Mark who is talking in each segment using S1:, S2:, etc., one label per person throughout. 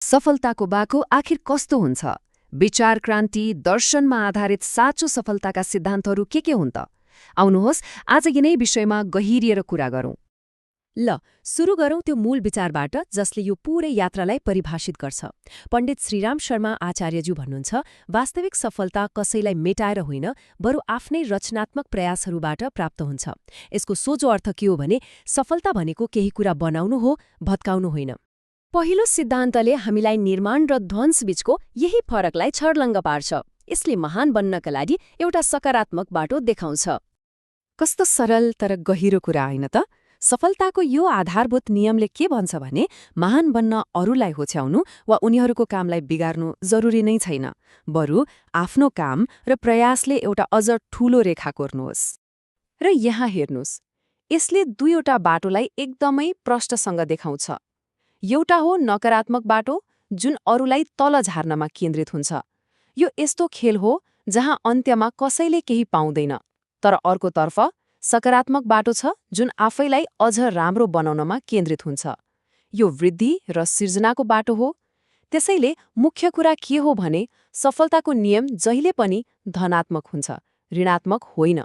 S1: सफलताको बाटो आखिर कस्तो हुन्छ? विचार क्रान्ति, दर्शनमा आधारित साँचो सफलताका सिद्धान्तहरू के हुन् त? आउनुहोस् आज यिनै विषयमा गहिरिएर कुरा गरौँ।
S2: ल सुरु गरौँ त्यो मूल विचारबाट जसले यो पूरै यात्रालाई परिभाषित गर्छ। पण्डित श्रीराम शर्मा आचार्यज्यू भन्नुहुन्छ, वास्तविक सफलता कसैलाई मेटाएर होइन, बरु आफ्नै रचनात्मक प्रयासहरूबाट प्राप्त हुन्छ। यसको सोझो अर्थ के हो भने सफलता भनेको केही कुरा बनाउनु हो, भत्काउनु होइन। पहिलो सिद्धान्तले हामीलाई निर्माण र ध्वंस बीचको यही फरकलाई छर्लङ्ग पार्छ। यसले महान बन्नका लागि एउटा सकारात्मक बाटो देखाउँछ।
S1: कस्तो सरल तर गहिरो कुरा होइन त? सफलताको यो आधारभूत नियमले के भन्छ भने महान बन्न अरूलाई होछ्याउनु वा उनीहरूको कामलाई बिगार्नु जरुरी नै छैन, बरु आफ्नो काम र प्रयासले एउटा अझ ठूलो रेखा कोर्नुहोस्। र यहाँ हेर्नुहोस्, यसले दुईवटा बाटोलाई एकदमै प्रष्टसँग देखाउँछ। एउटा हो नकारात्मक बाटो, जुन अरूलाई तल झार्नमा केन्द्रित हुन्छ। यो यस्तो खेल हो जहाँ अन्त्यमा कसैले केही पाउँदैन। तर अर्कोतर्फ सकारात्मक बाटो छ जुन आफैलाई अझ राम्रो बनाउनमा केन्द्रित हुन्छ। यो वृद्धि र सिर्जनाको बाटो हो। त्यसैले मुख्य कुरा के हो भने सफलताको नियम जहिले पनि धनात्मक हुन्छ, ऋणात्मक होइन।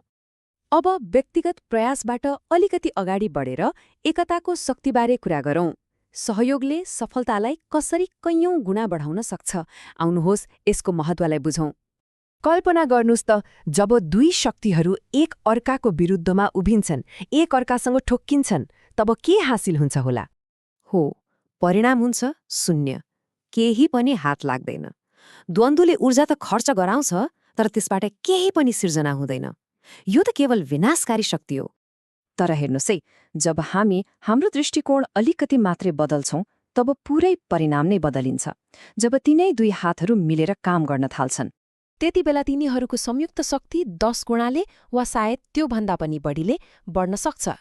S2: अब व्यक्तिगत प्रयासबाट अलिकति अगाडि बढेर एकताको शक्तिबारे कुरा गरौँ। सहयोगले सफलतालाई कसरी कैयौं गुणा बढाउन सक्छ? आउनुहोस् यसको महत्त्वलाई बुझौँ।
S1: कल्पना गर्नुहोस् त, जब दुई शक्तिहरू एक अर्काको विरुद्धमा उभिन्छन्, एक अर्कासँग ठोक्किन्छन्, तब के हासिल हुन्छ होला?
S2: हो, परिणाम हुन्छ शून्य। केही पनि हात लाग्दैन। द्वन्द्वले ऊर्जा त खर्च गराउँछ, तर त्यसबाट केही पनि सिर्जना हुँदैन। यो त केवल विनाशकारी शक्ति हो।
S1: तर हेर्नुहोस् है, जब हामी हाम्रो दृष्टिकोण अलिकति मात्रै बदल्छौँ, तब पुरै परिणाम नै बदलिन्छ। जब तिनै दुई हातहरू मिलेर काम गर्न थाल्छन्,
S2: त्यति बेला तिनीहरूको संयुक्त शक्ति 10 गुणाले वा सायद त्योभन्दा पनि बढीले बढ्न सक्छ।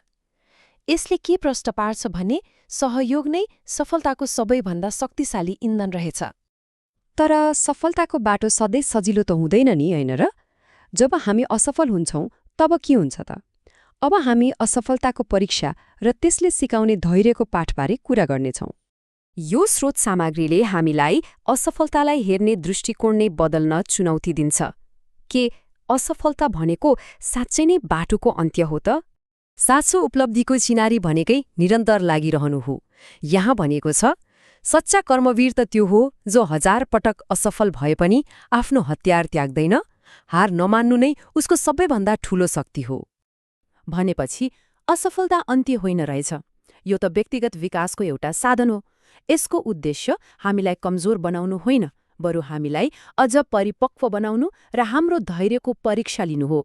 S2: यसले के प्रश्न पार्छ भने सहयोग नै सफलताको सबैभन्दा शक्तिशाली इन्धन रहेछ।
S1: तर सफलताको बाटो सधैँ सजिलो त हुँदैन नि, होइन र? जब हामी असफल हुन्छौँ तब के हुन्छ त? अब हामी असफलताको परीक्षा र त्यसले सिकाउने धैर्यको पाठबारे कुरा गर्नेछौँ। यो स्रोत सामग्रीले हामीलाई असफलतालाई हेर्ने दृष्टिकोण नै बदल्न चुनौती दिन्छ। के असफलता भनेको साँच्चै नै बाटोको अन्त्य हो त? साँचो उपलब्धिको चिनारी भनेकै निरन्तर लागिरहनु हो। यहाँ भनेको छ, सच्चा कर्मवीर त त्यो हो जो 1000 पटक असफल भए पनि आफ्नो हतियार त्याग्दैन। हार नमान्नु नै उसको सबैभन्दा ठूलो शक्ति हो।
S2: भनेपछि असफलता अन्त्य होइन रहेछ। यो त व्यक्तिगत विकासको एउटा साधन हो। यसको उद्देश्य हामीलाई कमजोर बनाउनु होइन, बरु हामीलाई अझ परिपक्व बनाउनु र हाम्रो धैर्यको परीक्षा लिनु हो।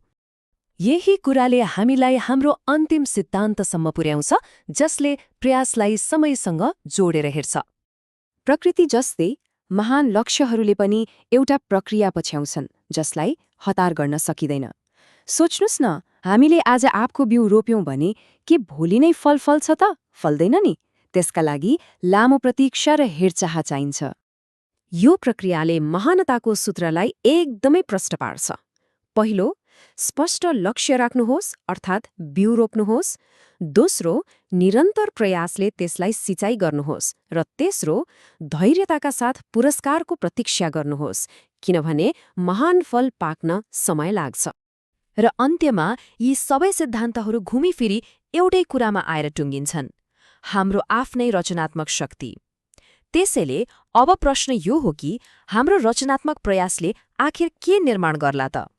S1: यही कुराले हामीलाई हाम्रो अन्तिम सिद्धान्तसम्म पुर्याउँछ, जसले प्रयासलाई समयसँग जोडेर हेर्छ। प्रकृति जस्तै महान लक्ष्यहरूले पनि एउटा प्रक्रिया पछ्याउँछन्, जसलाई हतार गर्न सकिँदैन। सोच्नुस् न, हामीले आज आँपको बिउ रोप्यौं भने के भोलि नै फल फल्छ त? फल्दैन नि। त्यसका लागि लामो प्रतीक्षा र हेरचाह चाहिन्छ। यो प्रक्रियाले महानताको सूत्रलाई एकदमै प्रष्ट पार्छ। पहिलो, स्पष्ट लक्ष्य राख्नुहोस्, अर्थात् बिउ रोप्नुहोस्। दोस्रो, निरन्तर प्रयासले त्यसलाई सिँचाइ गर्नुहोस्। र तेस्रो, धैर्यताका साथ पुरस्कारको प्रतीक्षा गर्नुहोस्, किनभने महान फल पाक्न समय लाग्छ। र अन्त्यमा यी सबै सिद्धान्तहरू घुमिफिरी एउटै कुरामा आएर टुङ्गिन्छन्, हाम्रो आफ्नै रचनात्मक शक्ति। त्यसैले अब प्रश्न यो हो कि हाम्रो रचनात्मक प्रयासले आखिर के निर्माण गर्ला त?